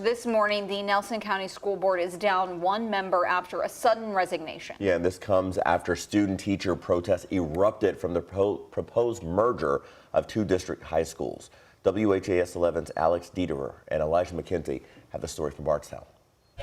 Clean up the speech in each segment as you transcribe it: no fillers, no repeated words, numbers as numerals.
This morning, the Nelson County School Board is down one member after a sudden resignation. Yeah, and this comes after student-teacher protests erupted from the proposed merger of two district high schools. WHAS11's Alex Dieterer and Elijah McKenzie have the story from Bardstown.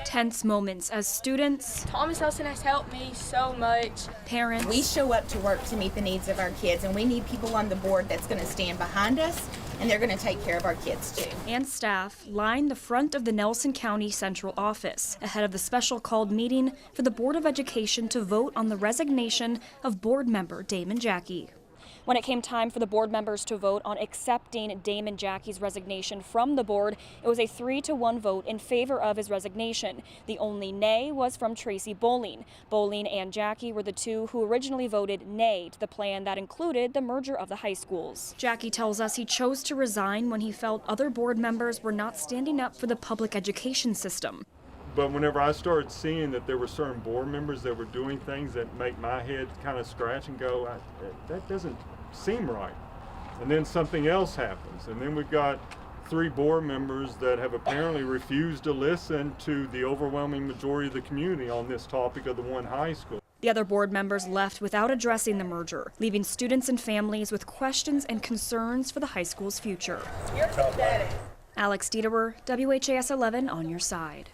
Tense moments as students, Thomas Nelson has helped me so much. Parents. We show up to work to meet the needs of our kids, and we need people on the board that's going to stand behind us, and they're going to take care of our kids too. And staff line the front of the Nelson County Central Office ahead of the special called meeting for the Board of Education to vote on the resignation of board member Damon Jackie. When it came time for the board members to vote on accepting Damon Jackie's resignation from the board, it was a 3-1 vote in favor of his resignation. The only nay was from Tracy Bowling. Bowling and Jackie were the two who originally voted nay to the plan that included the merger of the high schools. Jackie tells us he chose to resign when he felt other board members were not standing up for the public education system. But whenever I started seeing that there were certain board members that were doing things that make my head kind of scratch and go, that doesn't seem right. And then something else happens. And then we've got 3 board members that have apparently refused to listen to the overwhelming majority of the community on this topic of the one high school. The other board members left without addressing the merger, leaving students and families with questions and concerns for the high school's future. Alex Dieterer, WHAS11 on your side.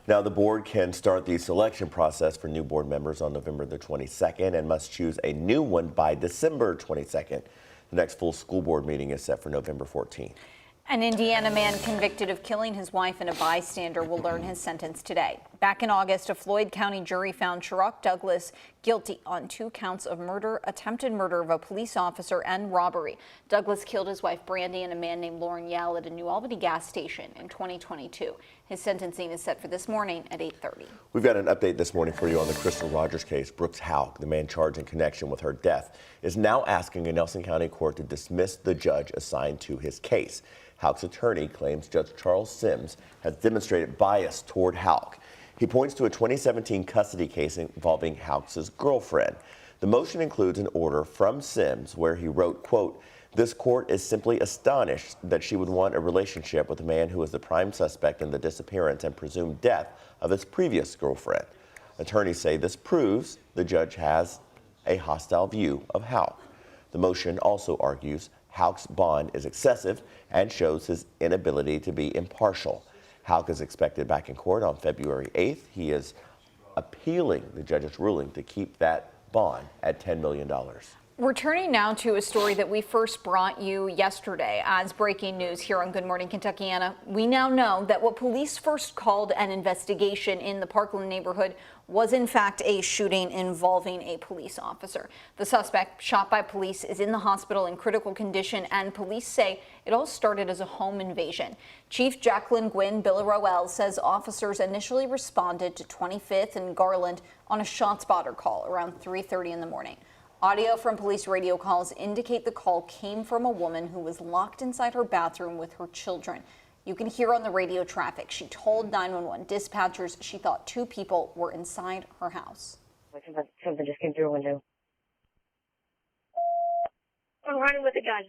Now, the board can start the selection process for new board members on November the 22nd and must choose a new one by December 22nd. The next full school board meeting is set for November 14th. An Indiana man convicted of killing his wife and a bystander will learn his sentence today. Back in August, a Floyd County jury found Sherrock Douglas guilty on 2 counts of murder, attempted murder of a police officer, and robbery. Douglas killed his wife Brandy and a man named Lauren Yell at a New Albany gas station in 2022. His sentencing is set for this morning at 8:30. We've got an update this morning for you on the Crystal Rogers case. Brooks Houck, the man charged in connection with her death, is now asking a Nelson County court to dismiss the judge assigned to his case. Houck's attorney claims Judge Charles Sims has demonstrated bias toward Houck. He points to a 2017 custody case involving Houck's girlfriend. The motion includes an order from Sims where he wrote, quote, "This court is simply astonished that she would want a relationship with a man who is the prime suspect in the disappearance and presumed death of his previous girlfriend." Attorneys say this proves the judge has a hostile view of Houck. The motion also argues Houck's bond is excessive and shows his inability to be impartial. Houck is expected back in court on February 8th. He is appealing the judge's ruling to keep that bond at $10 million. We're turning now to a story that we first brought you yesterday as breaking news here on Good Morning Kentuckiana. We now know that what police first called an investigation in the Parkland neighborhood was in fact a shooting involving a police officer. The suspect, shot by police, is in the hospital in critical condition, and police say it all started as a home invasion. Chief Jacqueline Gwynn Billaroel says officers initially responded to 25th and Garland on a ShotSpotter call around 3:30 in the morning. Audio from police radio calls indicate the call came from a woman who was locked inside her bathroom with her children. You can hear on the radio traffic. She told 911 dispatchers she thought 2 people were inside her house. Something just came through a window. I'm running with a gun.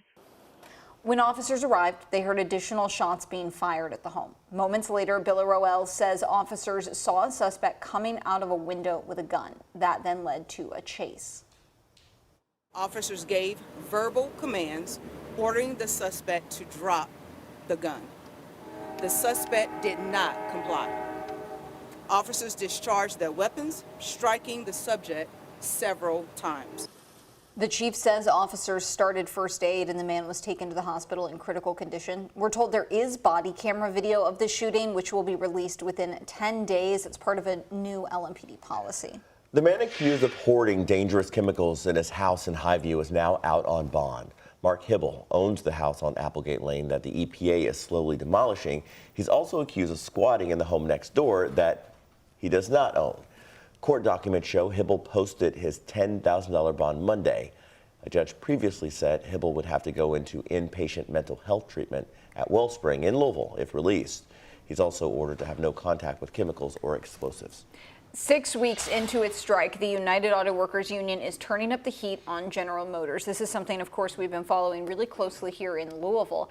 When officers arrived, they heard additional shots being fired at the home. Moments later, Billaroel says officers saw a suspect coming out of a window with a gun. That then led to a chase. Officers gave verbal commands ordering the suspect to drop the gun. The suspect did not comply. Officers discharged their weapons, striking the subject several times. The chief says officers started first aid and the man was taken to the hospital in critical condition. We're told there is body camera video of the shooting, which will be released within 10 days. It's part of a new LMPD policy. The man accused of hoarding dangerous chemicals in his house in Highview is now out on bond. Mark Hibble owns the house on Applegate Lane that the EPA is slowly demolishing. He's also accused of squatting in the home next door that he does not own. Court documents show Hibble posted his $10,000 bond Monday. A judge previously said Hibble would have to go into inpatient mental health treatment at Wellspring in Louisville if released. He's also ordered to have no contact with chemicals or explosives. 6 weeks into its strike, the United Auto Workers Union is turning up the heat on General Motors. This is something, of course, we've been following really closely here in Louisville.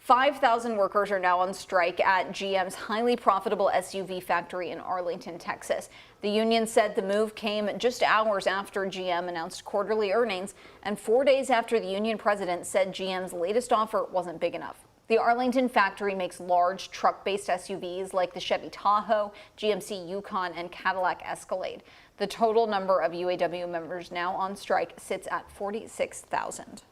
5,000 workers are now on strike at GM's highly profitable SUV factory in Arlington, Texas. The union said the move came just hours after GM announced quarterly earnings and 4 days after the union president said GM's latest offer wasn't big enough. The Arlington factory makes large truck-based SUVs like the Chevy Tahoe, GMC Yukon, and Cadillac Escalade. The total number of UAW members now on strike sits at 46,000.